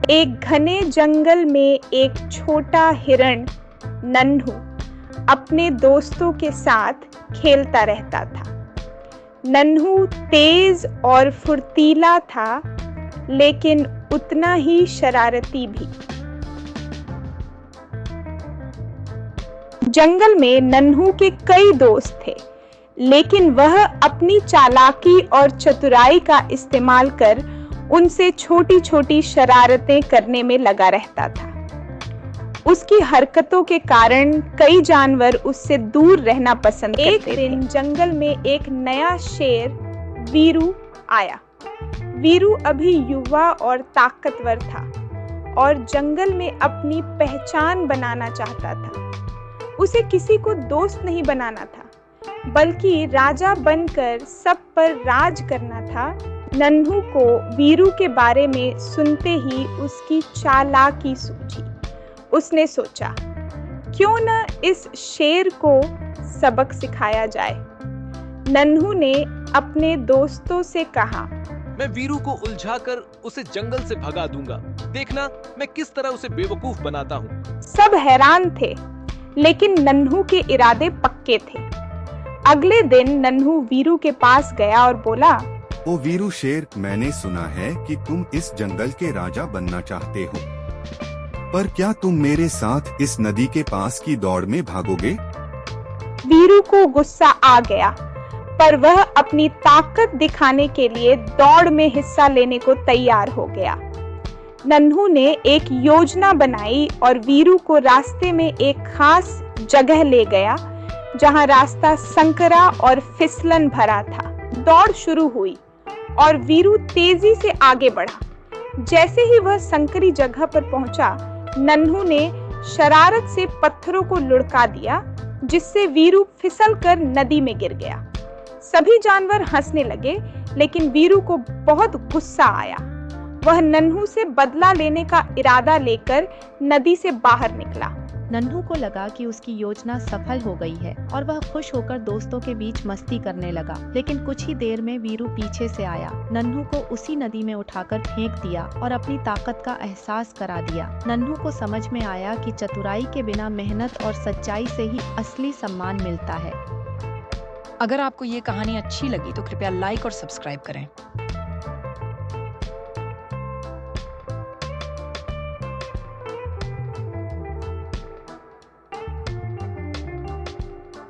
एक घने जंगल में एक छोटा हिरण नन्हू अपने दोस्तों के साथ खेलता रहता था। नन्हू तेज और फुर्तीला था, लेकिन उतना ही शरारती भी। जंगल में नन्हू के कई दोस्त थे, लेकिन वह अपनी चालाकी और चतुराई का इस्तेमाल कर उनसे छोटी-छोटी शरारतें करने में लगा रहता था। उसकी हरकतों के कारण कई जानवर उससे दूर रहना पसंद करते थे। एक दिन जंगल में एक नया शेर वीरू आया। वीरू अभी युवा और ताकतवर था और जंगल में अपनी पहचान बनाना चाहता था। उसे किसी को दोस्त नहीं बनाना था, बल्कि राजा बनकर सब पर राज करना था। नन्हू को वीरू के बारे में सुनते ही उसकी चालाकी सूझी। उसने सोचा, क्यों न इस शेर को सबक सिखाया जाए। नन्हू ने अपने दोस्तों से कहा, मैं वीरू को उलझाकर उसे जंगल से भगा दूंगा। देखना मैं किस तरह उसे बेवकूफ बनाता हूँ। सब हैरान थे, लेकिन नन्हू के इरादे पक्के थे। अगले दिन नन्हू वीरू के पास गया और बोला, ओ वीरू शेर, मैंने सुना है कि तुम इस जंगल के राजा बनना चाहते हो, पर क्या तुम मेरे साथ इस नदी के पास की दौड़ में भागोगे? वीरू को गुस्सा आ गया, पर वह अपनी ताकत दिखाने के लिए दौड़ में हिस्सा लेने को तैयार हो गया। नन्हू ने एक योजना बनाई और वीरू को रास्ते में एक खास जगह ले गया, जहां रास्ता संकरा और फिसलन भरा था। दौड़ शुरू हुई और वीरू तेजी से आगे बढ़ा। जैसे ही वह संकरी जगह पर पहुंचा, नन्हू ने शरारत से पत्थरों को लुढ़का दिया, जिससे वीरू फिसलकर नदी में गिर गया। सभी जानवर हंसने लगे, लेकिन वीरू को बहुत गुस्सा आया। वह नन्हू से बदला लेने का इरादा लेकर नदी से बाहर निकला। नन्हू को लगा कि उसकी योजना सफल हो गई है और वह खुश होकर दोस्तों के बीच मस्ती करने लगा। लेकिन कुछ ही देर में वीरू पीछे से आया, नन्हू को उसी नदी में उठाकर फेंक दिया और अपनी ताकत का एहसास करा दिया। नन्हू को समझ में आया कि चतुराई के बिना मेहनत और सच्चाई से ही असली सम्मान मिलता है। अगर आपको ये कहानी अच्छी लगी तो कृपया लाइक और सब्सक्राइब करें।